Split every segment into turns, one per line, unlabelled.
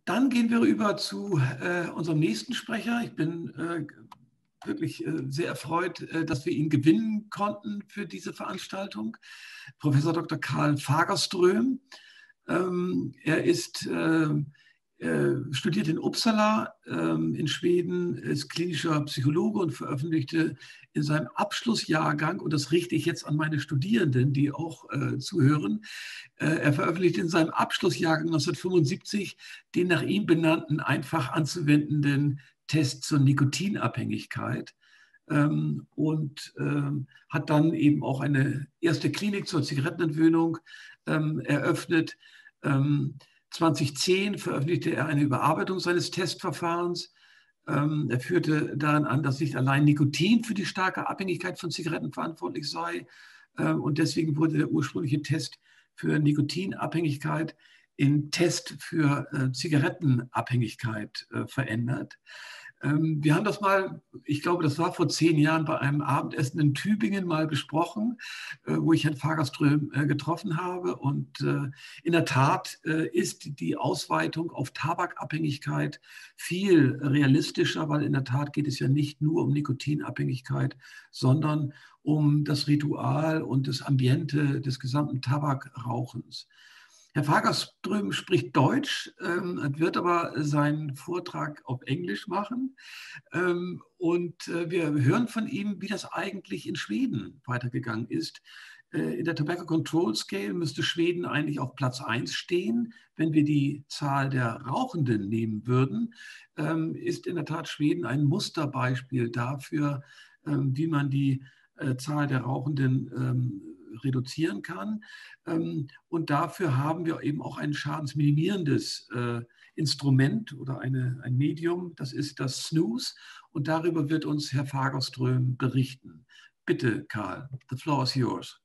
Dann gehen wir über zu unserem nächsten Sprecher. Ich bin wirklich sehr erfreut, dass wir ihn gewinnen konnten für diese Veranstaltung. Professor Dr. Karl Fagerström. Er ist studiert in Uppsala in Schweden, ist klinischer Psychologe und veröffentlichte in seinem Abschlussjahrgang, und das richte ich jetzt an meine Studierenden, die auch zuhören, er veröffentlichte in seinem Abschlussjahrgang 1975 den nach ihm benannten, einfach anzuwendenden Test zur Nikotinabhängigkeit und hat dann eben auch eine erste Klinik zur Zigarettenentwöhnung eröffnet. 2010 veröffentlichte er eine Überarbeitung seines Testverfahrens. Er führte daran an, dass nicht allein Nikotin für die starke Abhängigkeit von Zigaretten verantwortlich sei. Und deswegen wurde der ursprüngliche Test für Nikotinabhängigkeit in Test für Zigarettenabhängigkeit verändert. Wir haben das mal, ich glaube, das war vor 10 Jahren bei einem Abendessen in Tübingen mal besprochen, wo ich Herrn Fagerström getroffen habe. Und in der Tat ist die Ausweitung auf Tabakabhängigkeit viel realistischer, weil in der Tat geht es ja nicht nur um Nikotinabhängigkeit, sondern um das Ritual und das Ambiente des gesamten Tabakrauchens. Herr Fagerström spricht Deutsch, wird aber seinen Vortrag auf Englisch machen. Und wir hören von ihm, wie das eigentlich in Schweden weitergegangen ist. In der Tobacco Control Scale müsste Schweden eigentlich auf Platz 1 stehen. Wenn wir die Zahl der Rauchenden nehmen würden, ist in der Tat Schweden ein Musterbeispiel dafür, wie man die Zahl der Rauchenden reduzieren kann. Und dafür haben wir eben auch ein schadensminimierendes Instrument oder ein Medium, das ist das Snooze. Und darüber wird uns Herr Fagerström berichten. Bitte, Karl, the floor is yours.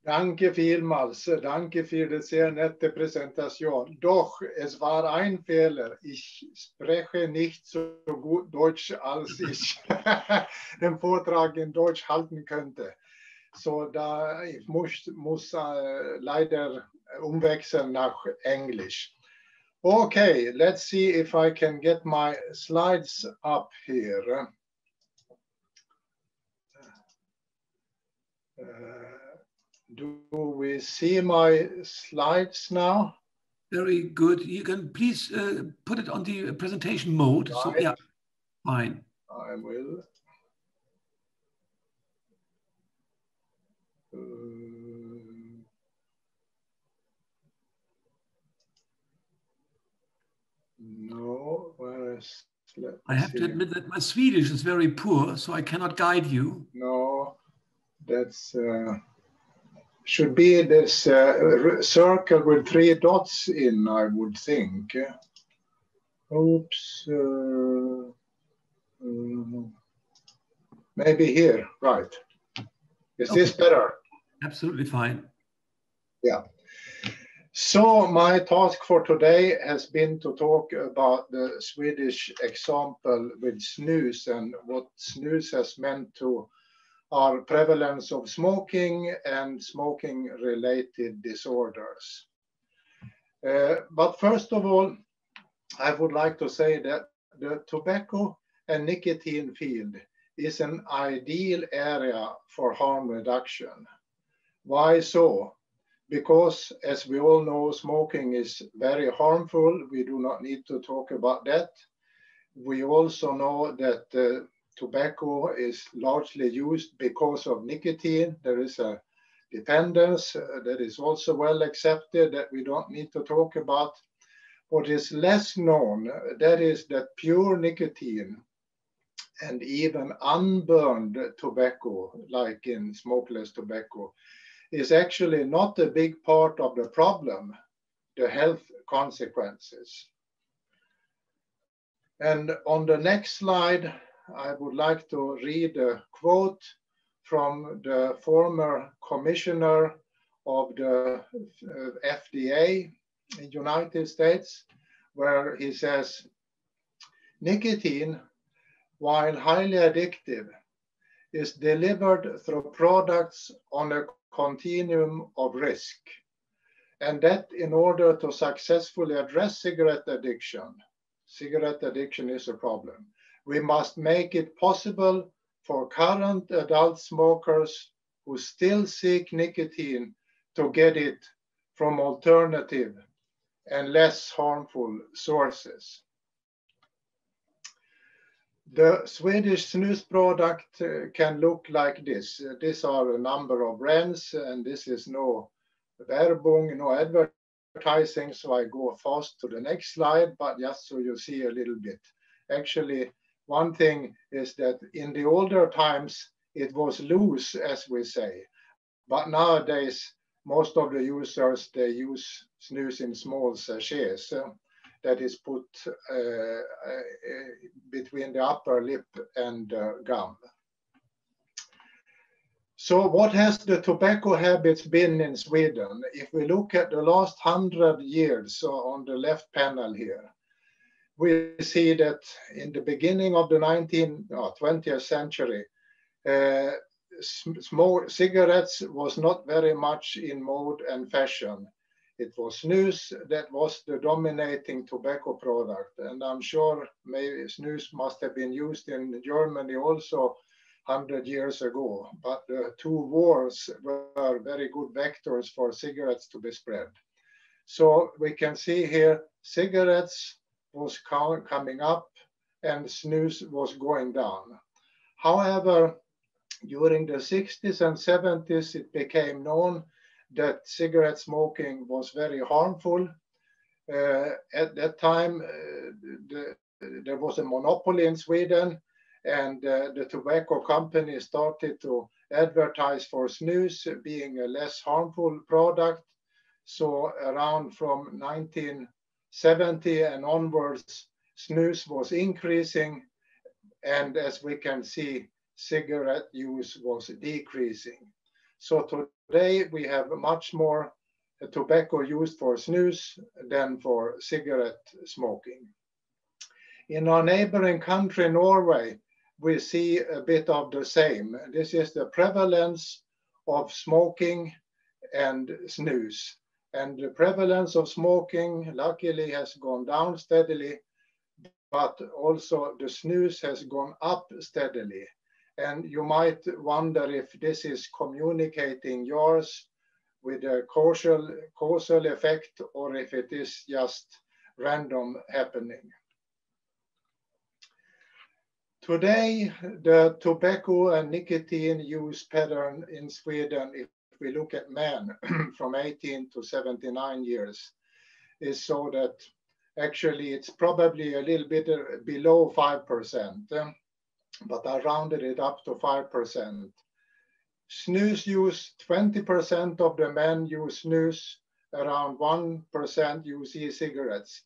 Danke vielmals, danke für die sehr nette Präsentation. Doch, es war ein Fehler. Ich spreche nicht so gut Deutsch, als ich den Vortrag in Deutsch halten könnte. So, da ich muss leider umwechseln nach Englisch. Okay, let's see if I can get my slides up here. Do we see my slides now?
Very good. You can please put it on the presentation mode. Right. So, yeah, fine.
I will. No, where is?
I have to admit that my Swedish is very poor, so I cannot guide you.
No, that's should be this circle with 3 dots in, I would think. Oops. Maybe here, right. Is this better?
Absolutely fine.
Yeah. So my task for today has been to talk about the Swedish example with snus and what snus has meant to our prevalence of smoking and smoking-related disorders. But first of all, I would like to say that the tobacco and nicotine field is an ideal area for harm reduction. Why so? Because, as we all know, smoking is very harmful. We do not need to talk about that. We also know that tobacco is largely used because of nicotine. There is a dependence that is also well accepted that we don't need to talk about. What is less known, that is that pure nicotine and even unburned tobacco, like in smokeless tobacco, is actually not a big part of the problem, the health consequences. And on the next slide, I would like to read a quote from the former commissioner of the FDA in the United States, where he says, "Nicotine, while highly addictive, is delivered through products on a continuum of risk. And that in order to successfully address cigarette addiction is a problem. We must make it possible for current adult smokers who still seek nicotine to get it from alternative and less harmful sources. The Swedish snus product can look like this. These are a number of brands, and this is no Werbung, no advertising, so I go fast to the next slide, but just so you see a little bit. Actually, one thing is that in the older times, it was loose, as we say, but nowadays, most of the users, they use snus in small sachets that is put between the upper lip and gum. So what has the tobacco habits been in Sweden? If we look at the last 100 years, so on the left panel here, we see that in the beginning of the 20th century, cigarettes was not very much in mode and fashion. It was snus that was the dominating tobacco product. And I'm sure maybe snus must have been used in Germany also 100 years ago. But the two wars were very good vectors for cigarettes to be spread. So we can see here, cigarettes was coming up and snus was going down. However, during the 60s and 70s, it became known that cigarette smoking was very harmful. At that time, there was a monopoly in Sweden, and the tobacco company started to advertise for snus being a less harmful product. So around from 1970 and onwards, snus was increasing, and as we can see, cigarette use was decreasing. So today we have much more tobacco used for snus than for cigarette smoking. In our neighboring country, Norway, we see a bit of the same. This is the prevalence of smoking and snus. And the prevalence of smoking, luckily, has gone down steadily, but also the snus has gone up steadily. And you might wonder if this is communicating yours with a causal effect, or if it is just random happening. Today, the tobacco and nicotine use pattern in Sweden, if we look at men from 18 to 79 years, is so that actually it's probably a little bit below 5%. But I rounded it up to 5%. Snus use, 20% of the men use snus, around 1% use e-cigarettes.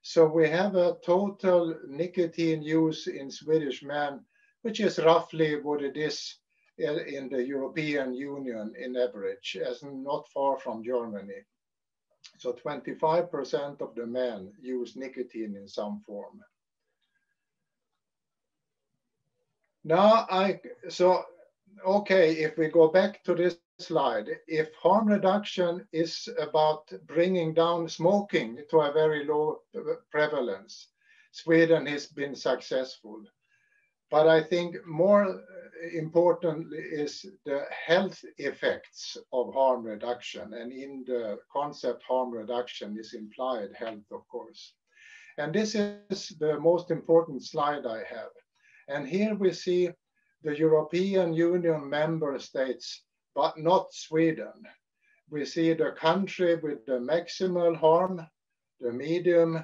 So we have a total nicotine use in Swedish men, which is roughly what it is in the European Union in average, as not far from Germany. So 25% of the men use nicotine in some form. Now, okay, if we go back to this slide, if harm reduction is about bringing down smoking to a very low prevalence, Sweden has been successful. But I think more importantly is the health effects of harm reduction. And in the concept harm reduction is implied health, of course. And this is the most important slide I have. And here we see the European Union member states, but not Sweden. We see the country with the maximal harm, the medium,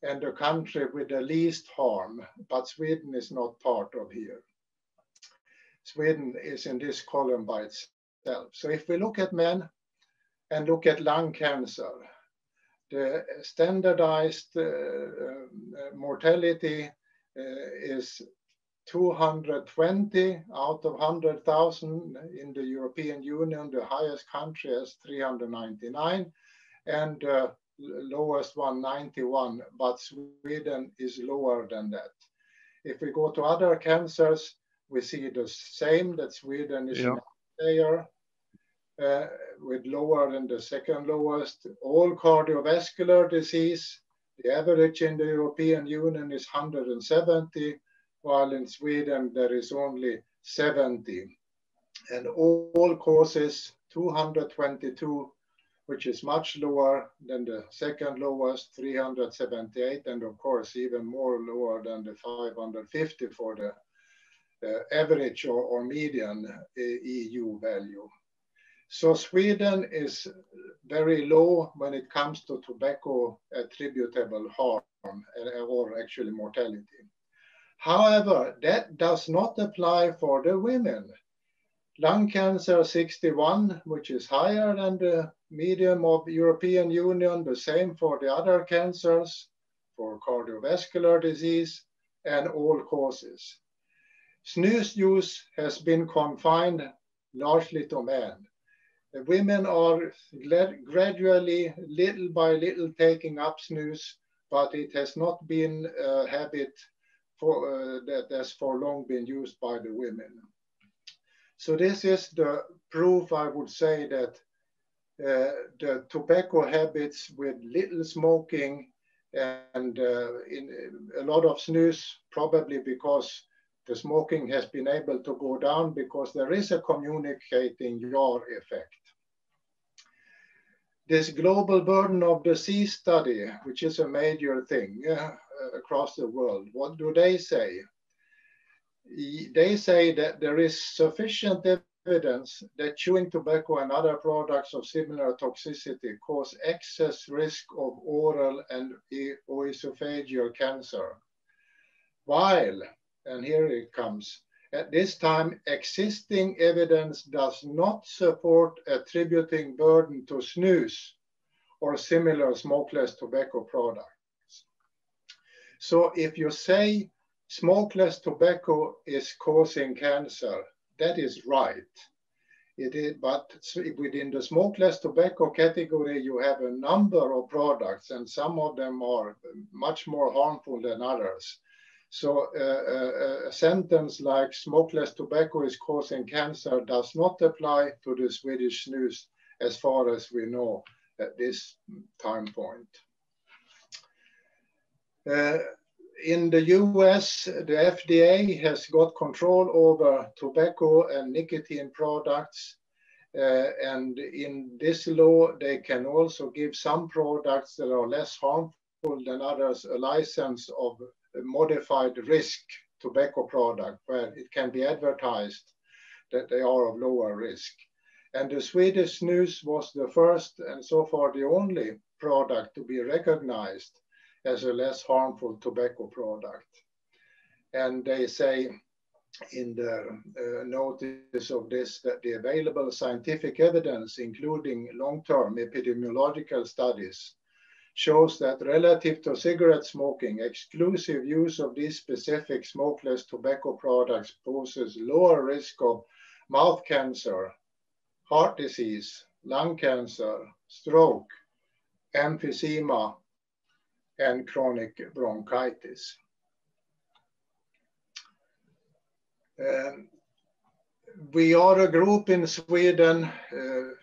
and the country with the least harm, but Sweden is not part of here. Sweden is in this column by itself. So if we look at men and look at lung cancer, the standardized mortality is 220 out of 100,000 in the European Union. The highest country is 399, and lowest one 91, but Sweden is lower than that. If we go to other cancers, we see the same, that Sweden is an outlier. with lower than the second lowest. All cardiovascular disease, the average in the European Union is 170, while in Sweden there is only 70. And all causes 222, which is much lower than the second lowest, 378, and of course even more lower than the 550 for the average or median EU value. So Sweden is very low when it comes to tobacco attributable harm or actually mortality. However, that does not apply for the women. Lung cancer 61, which is higher than the median of European Union, the same for the other cancers, for cardiovascular disease, and all causes. Snus use has been confined largely to men. The women are gradually, little by little, taking up snus, but it has not been a habit that has for long been used by the women. So this is the proof, I would say, that the tobacco habits with little smoking and in a lot of snus, probably because the smoking has been able to go down because there is a communicating yaw effect. This global burden of disease study, which is a major thing across the world, what do they say? They say that there is sufficient evidence that chewing tobacco and other products of similar toxicity cause excess risk of oral and esophageal cancer. While, and here it comes, at this time, existing evidence does not support attributing burden to snus or similar smokeless tobacco products. So if you say smokeless tobacco is causing cancer, that is right. It is, but within the smokeless tobacco category, you have a number of products, and some of them are much more harmful than others. So a sentence like smokeless tobacco is causing cancer does not apply to the Swedish snus as far as we know at this time point. In the US, the FDA has got control over tobacco and nicotine products. And in this law, they can also give some products that are less harmful than others a license of a modified risk tobacco product, where it can be advertised that they are of lower risk. And the Swedish snus was the first and so far the only product to be recognized as a less harmful tobacco product. And they say in the notice of this that the available scientific evidence, including long-term epidemiological studies, shows that relative to cigarette smoking, exclusive use of these specific smokeless tobacco products poses lower risk of mouth cancer, heart disease, lung cancer, stroke, emphysema, and chronic bronchitis. We are a group in Sweden,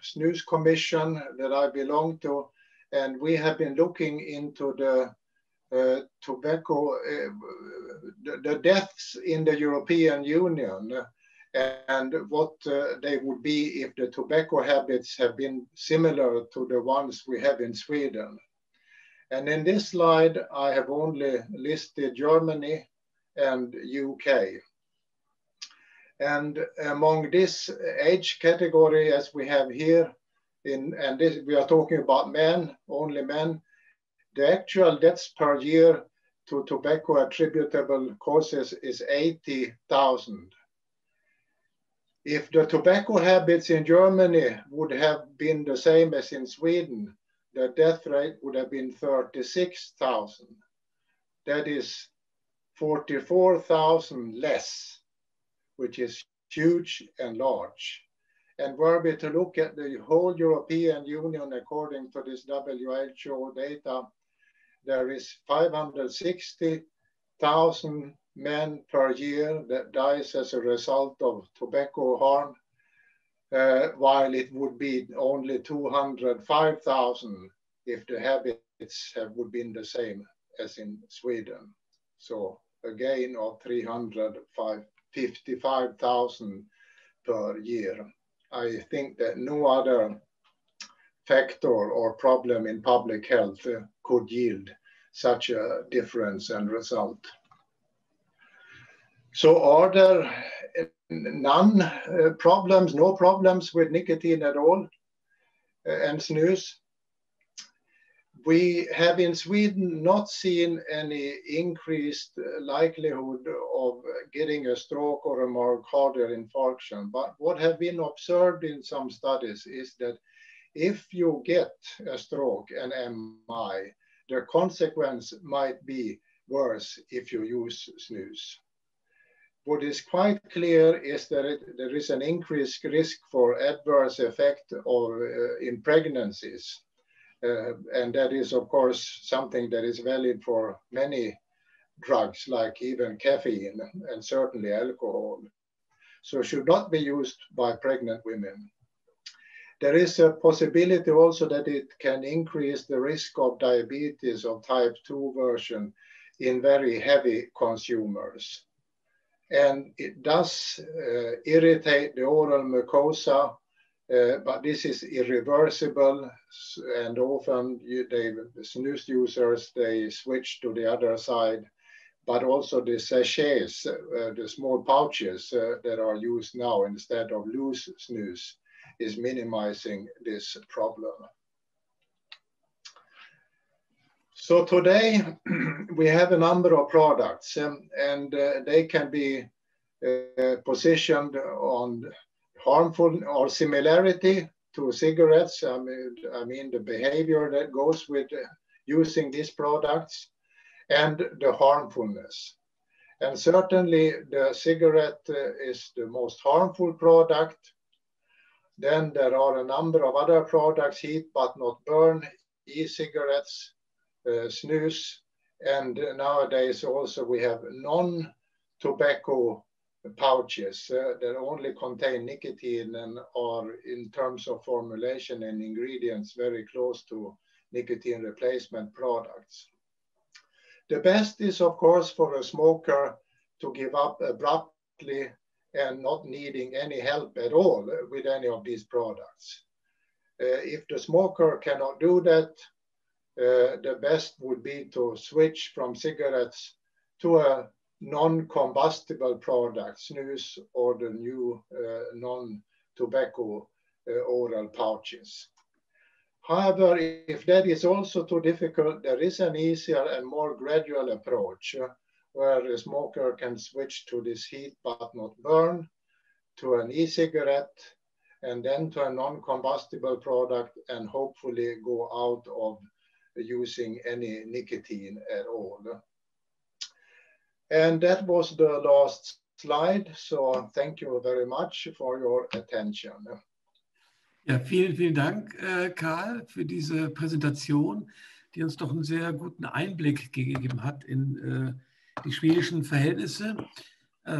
Snus Commission, that I belong to, and we have been looking into the tobacco, the deaths in the European Union, and what they would be if the tobacco habits have been similar to the ones we have in Sweden. And in this slide, I have only listed Germany and UK. And among this age category, as we have here, and this, we are talking about men, only men, the actual deaths per year to tobacco attributable causes is 80,000. If the tobacco habits in Germany would have been the same as in Sweden, the death rate would have been 36,000. That is 44,000 less, which is huge and large. And were we to look at the whole European Union according to this WHO data, there is 560,000 men per year that dies as a result of tobacco harm. while it would be only 205,000 if the habits would been the same as in Sweden. So a gain of 355,000 per year. I think that no other factor or problem in public health could yield such a difference and result. So are there no problems with nicotine at all and snus? We have in Sweden not seen any increased likelihood of getting a stroke or a myocardial infarction, but what have been observed in some studies is that if you get a stroke, an MI, the consequence might be worse if you use snus. What is quite clear is that there is an increased risk for adverse effect in pregnancies. And that is, of course, something that is valid for many drugs, like even caffeine and certainly alcohol. So should not be used by pregnant women. There is a possibility also that it can increase the risk of diabetes of type 2 version in very heavy consumers. And it does irritate the oral mucosa, but this is irreversible, and often the snus users, they switch to the other side, but also the sachets, the small pouches that are used now instead of loose snus is minimizing this problem. So today we have a number of products and they can be positioned on harmful or similarity to cigarettes. I mean the behavior that goes with using these products and the harmfulness. And certainly the cigarette is the most harmful product. Then there are a number of other products, heat but not burn, e-cigarettes, snus, and nowadays also we have non-tobacco pouches that only contain nicotine and are in terms of formulation and ingredients very close to nicotine replacement products. The best is of course for a smoker to give up abruptly and not needing any help at all with any of these products. If the smoker cannot do that, the best would be to switch from cigarettes to a non-combustible product, snus or the new non-tobacco oral pouches. However, if that is also too difficult, there is an easier and more gradual approach where a smoker can switch to this heat but not burn, to an e-cigarette, and then to a non-combustible product, and hopefully go out of using any nicotine at all. And that was the last slide. So thank you very much for your attention.
Ja, vielen Dank, Karl, für diese Präsentation, die uns doch einen sehr guten Einblick gegeben hat in die schwedischen Verhältnisse.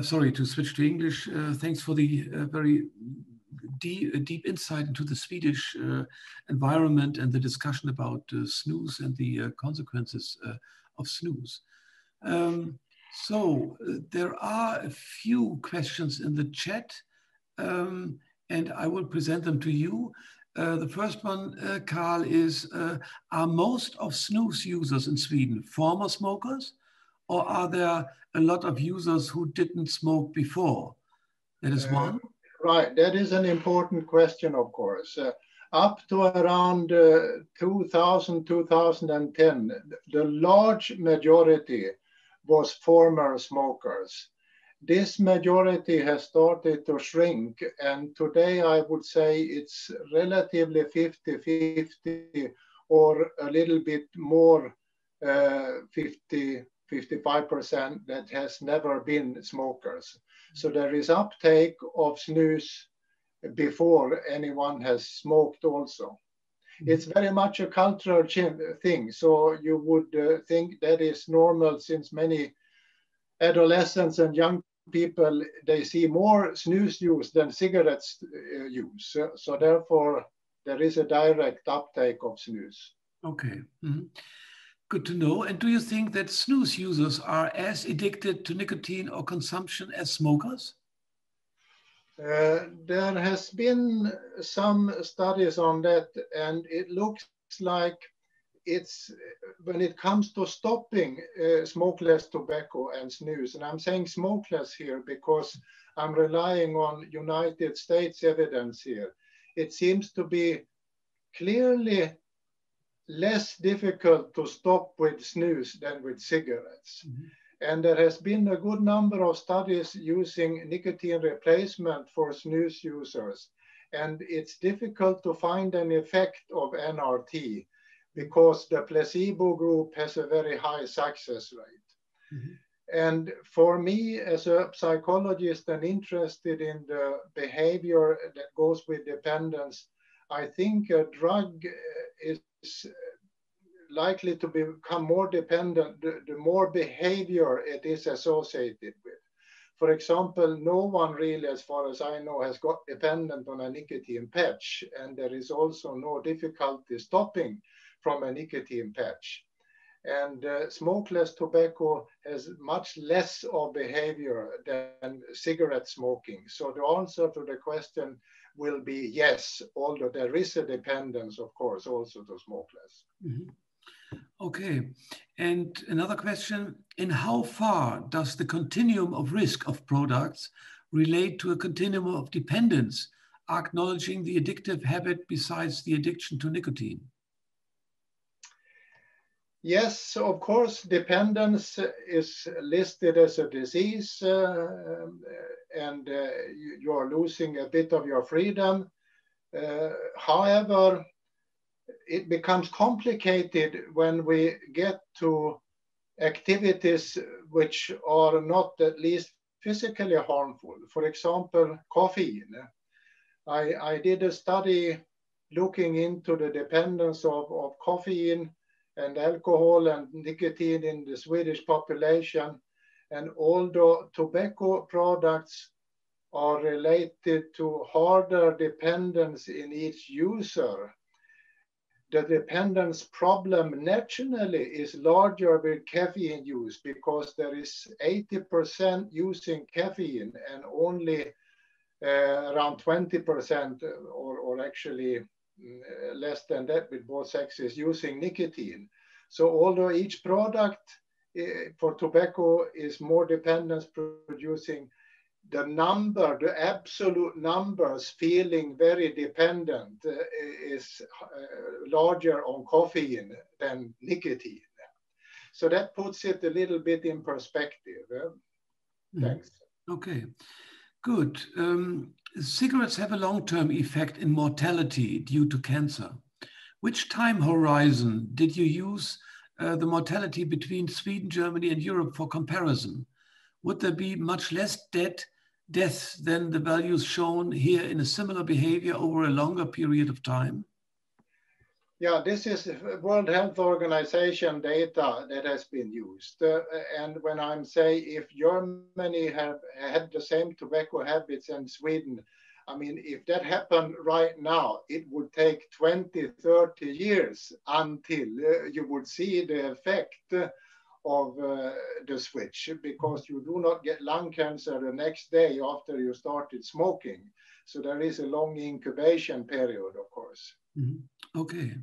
Sorry to switch to English. Thanks for the very deep insight into the Swedish environment and the discussion about snus and the consequences of snus. So there are a few questions in the chat, and I will present them to you. The first one, Karl, is, are most of snus users in Sweden former smokers, or are there a lot of users who didn't smoke before? That is one.
Right, that is an important question, of course. Up to around 2000, 2010, the large majority was former smokers. This majority has started to shrink, and today I would say it's relatively 50-50 or a little bit more 55% that has never been smokers. So there is uptake of snus before anyone has smoked also. It's very much a cultural thing. So you would think that is normal since many adolescents and young people, they see more snus use than cigarettes use. So therefore, there is a direct uptake of snus.
Okay. Good to know. And do you think that snus users are as addicted to nicotine or consumption as smokers?
There has been some studies on that, and it looks like it's when it comes to stopping smokeless tobacco and snus, and I'm saying smokeless here because I'm relying on United States evidence here. It seems to be clearly less difficult to stop with snus than with cigarettes. And there has been a good number of studies using nicotine replacement for snus users. And it's difficult to find an effect of NRT because the placebo group has a very high success rate. And for me, as a psychologist and interested in the behavior that goes with dependence, I think a drug is likely to become more dependent the more behavior it is associated with. For example, no one really, as far as I know, has got dependent on a nicotine patch, and there is also no difficulty stopping from a nicotine patch. And smokeless tobacco has much less of behavior than cigarette smoking. So the answer to the question will be yes, although there is a dependence, of course, also to smokeless.
Okay. And another question, in how far does the continuum of risk of products relate to a continuum of dependence, acknowledging the addictive habit besides the addiction to nicotine?
Yes, of course, dependence is listed as a disease and you're losing a bit of your freedom. However, it becomes complicated when we get to activities which are not at least physically harmful. For example, caffeine. I did a study looking into the dependence of caffeine and alcohol and nicotine in the Swedish population. And although tobacco products are related to harder dependence in each user, the dependence problem nationally is larger with caffeine use because there is 80% using caffeine and only around 20% or actually less than that with both sexes using nicotine. So although each product for tobacco is more dependence producing, the absolute numbers feeling very dependent is larger on caffeine than nicotine. So that puts it a little bit in perspective. Thanks.
Okay, good. Cigarettes have a long-term effect in mortality due to cancer. Which time horizon did you use the mortality between Sweden, Germany, and Europe for comparison? Would there be much less deaths than the values shown here in a similar behavior over a longer period of time?
Yeah, this is World Health Organization data that has been used. And when I'm saying if Germany have had the same tobacco habits as Sweden, I mean, if that happened right now, it would take 20, 30 years until you would see the effect of the switch, because you do not get lung cancer the next day after you started smoking. So there is a long incubation period, of course.
Okay.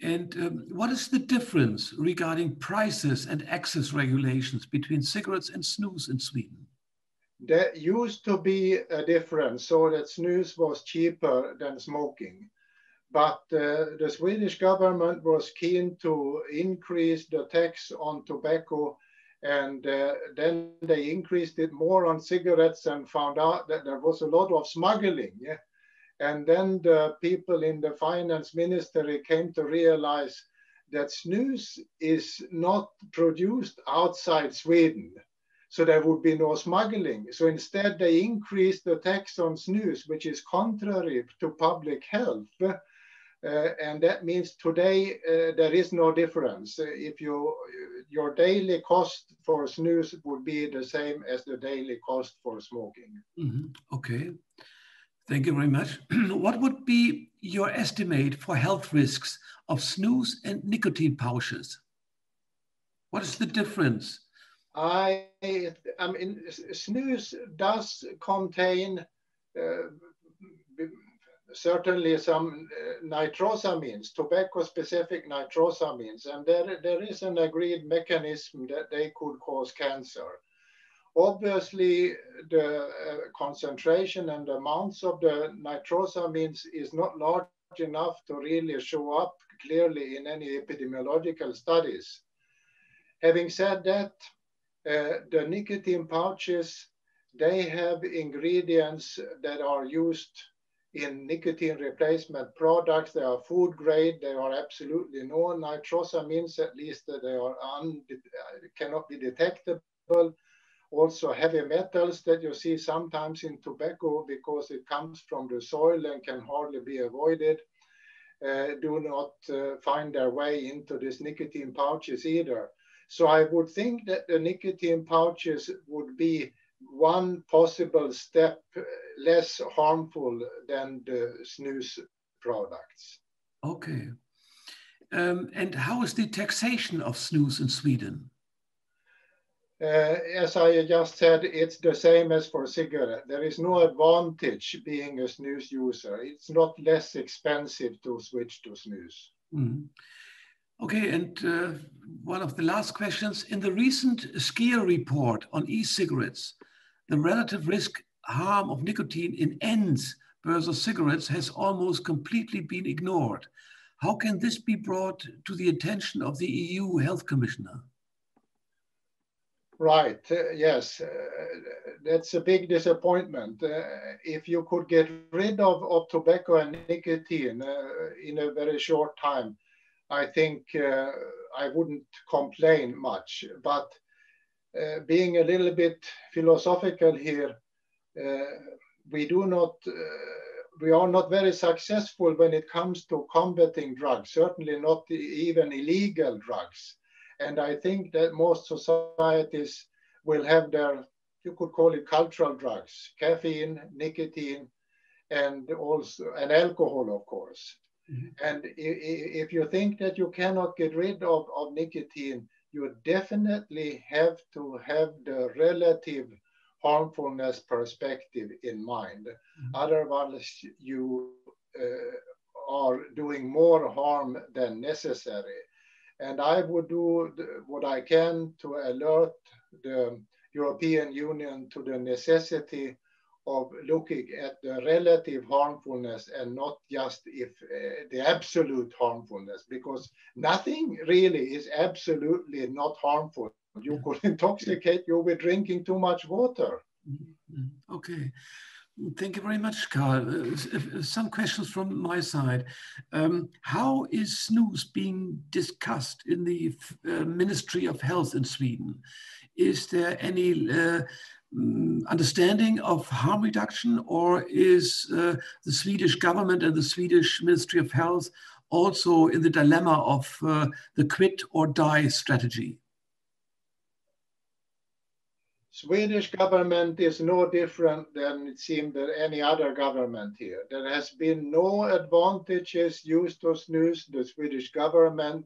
And what is the difference regarding prices and access regulations between cigarettes and snus in Sweden?
There used to be a difference, so that snus was cheaper than smoking. But the Swedish government was keen to increase the tax on tobacco, and then they increased it more on cigarettes and found out that there was a lot of smuggling. Yeah? And then the people in the finance ministry came to realize that snus is not produced outside Sweden, so there would be no smuggling. So instead they increased the tax on snus, which is contrary to public health. And that means today there is no difference. If your daily cost for snus would be the same as the daily cost for smoking.
Mm-hmm. Okay, thank you very much. What would be your estimate for health risks of snus and nicotine pouches? What is the difference?
I mean, snus does contain certainly some nitrosamines, tobacco-specific nitrosamines, and there is an agreed mechanism that they could cause cancer. Obviously, the concentration and amounts of the nitrosamines is not large enough to really show up clearly in any epidemiological studies. Having said that, the nicotine pouches, they have ingredients that are used in nicotine replacement products. They are food grade. There are absolutely no nitrosamines, at least that they are cannot be detectable. Also heavy metals that you see sometimes in tobacco because it comes from the soil and can hardly be avoided, do not find their way into these nicotine pouches either. So I would think that the nicotine pouches would be one possible step less harmful than the snus products.
Okay. And how is the taxation of snus in Sweden?
As I just said, it's the same as for cigarette. There is no advantage being a snus user. It's not less expensive to switch to snus.
Mm. Okay, and one of the last questions. In the recent SCEAR report on e-cigarettes, the relative risk harm of nicotine in ends versus cigarettes has almost completely been ignored. How can this be brought to the attention of the EU Health Commissioner?
Right, yes, that's a big disappointment. If you could get rid of tobacco and nicotine in a very short time, I think I wouldn't complain much. But being a little bit philosophical here, we are not very successful when it comes to combating drugs, certainly not even illegal drugs. And I think that most societies will have their, you could call it cultural drugs, caffeine, nicotine, and also and alcohol, of course. Mm-hmm. And if you think that you cannot get rid of nicotine, you definitely have to have the relative harmfulness perspective in mind. Mm-hmm. Otherwise, you are doing more harm than necessary. And I would do what I can to alert the European Union to the necessity of looking at the relative harmfulness and not just if the absolute harmfulness, because nothing really is absolutely not harmful. You could intoxicate you with drinking too much water.
Okay. Thank you very much, Carl. Some questions from my side. How is snus being discussed in the Ministry of Health in Sweden? Is there any understanding of harm reduction, or is the Swedish government and the Swedish Ministry of Health also in the dilemma of the quit or die strategy?
Swedish government is no different than it seemed that any other government here. There has been no advantages used to snus. The Swedish government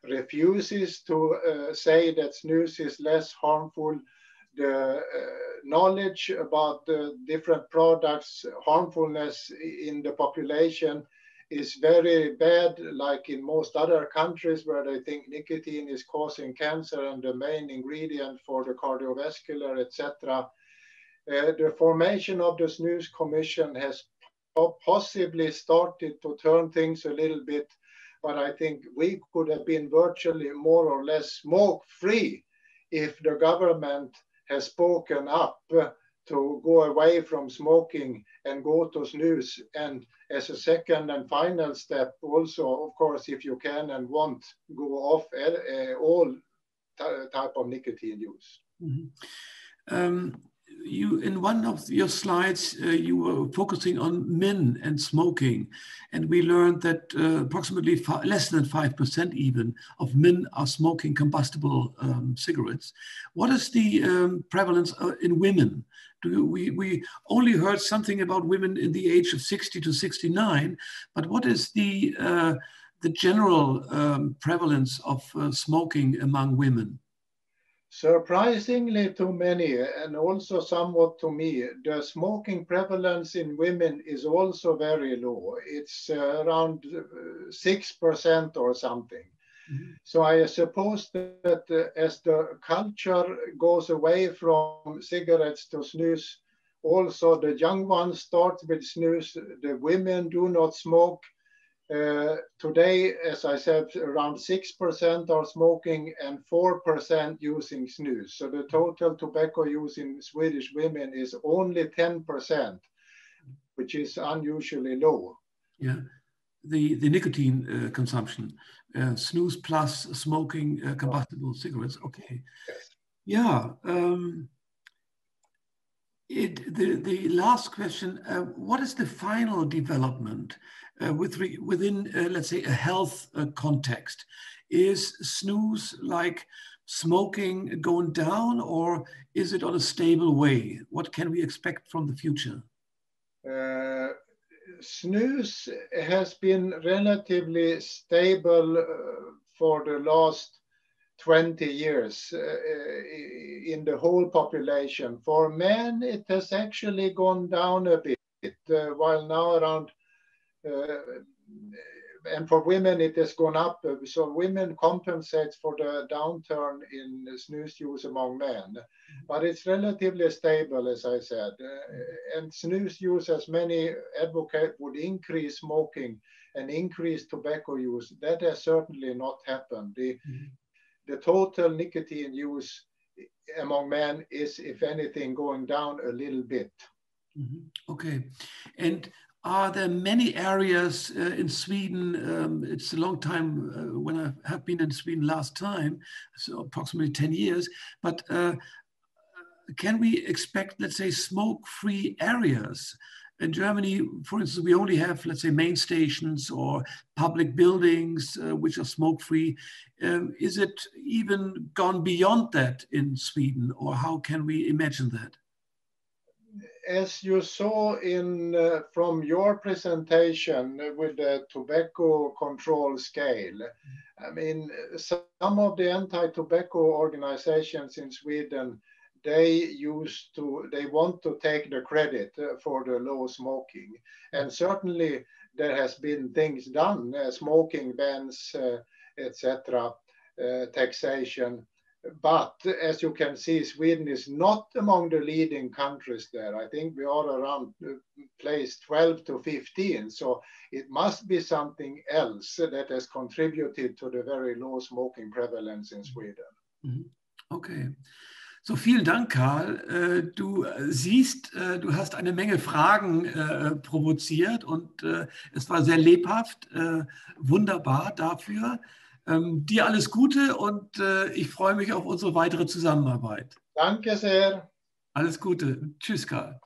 refuses to say that snus is less harmful. The knowledge about the different products' harmfulness in the population is very bad, like in most other countries where they think nicotine is causing cancer and the main ingredient for the cardiovascular, etc. The formation of the snus commission has possibly started to turn things a little bit, but I think we could have been virtually more or less smoke-free if the government has spoken up to go away from smoking and go to snus. And as a second and final step, also, of course, if you can and want, go off all type of nicotine use.
Mm-hmm. you in one of your slides, you were focusing on men and smoking, and we learned that approximately less than 5% even of men are smoking combustible cigarettes. What is the prevalence in women? We only heard something about women in the age of 60 to 69, but what is the general prevalence of smoking among women?
Surprisingly to many, and also somewhat to me, the smoking prevalence in women is also very low. It's around 6% or something. Mm-hmm. So I suppose that as the culture goes away from cigarettes to snus, also the young ones start with snus, the women do not smoke. Today, as I said, around 6% are smoking and 4% using snus. So the total tobacco use in Swedish women is only 10%, which is unusually low.
Yeah, the nicotine consumption, snus plus smoking combustible cigarettes. Okay.
Yes.
Yeah. The last question, what is the final development within, let's say, a health context? Is snus like smoking going down, or is it on a stable way? What can we expect from the future?
Snus has been relatively stable for the last 20 years in the whole population. For men, it has actually gone down a bit, while now around, and for women, it has gone up. So women compensate for the downturn in snus use among men. But it's relatively stable, as I said. And snus use, as many advocate, would increase smoking and increase tobacco use. That has certainly not happened. The total nicotine use among men is, if anything, going down a little bit.
Mm-hmm. Okay. And are there many areas in Sweden? It's a long time when I have been in Sweden last time, so approximately 10 years. But can we expect, let's say, smoke-free areas? In Germany, for instance, we only have, let's say, main stations or public buildings which are smoke-free. Is it even gone beyond that in Sweden, or how can we imagine that?
As you saw from your presentation with the tobacco control scale, I mean, some of the anti-tobacco organizations in Sweden, they want to take the credit for the low smoking. And certainly there has been things done, smoking bans, etc., taxation. But as you can see, Sweden is not among the leading countries there. I think we are around place 12 to 15. So it must be something else that has contributed to the very low smoking prevalence in Sweden.
Mm-hmm. Okay. So, vielen Dank, Karl. Du siehst, du hast eine Menge Fragen provoziert und es war sehr lebhaft. Wunderbar dafür. Dir alles Gute und ich freue mich auf unsere weitere Zusammenarbeit.
Danke sehr.
Alles Gute. Tschüss, Karl.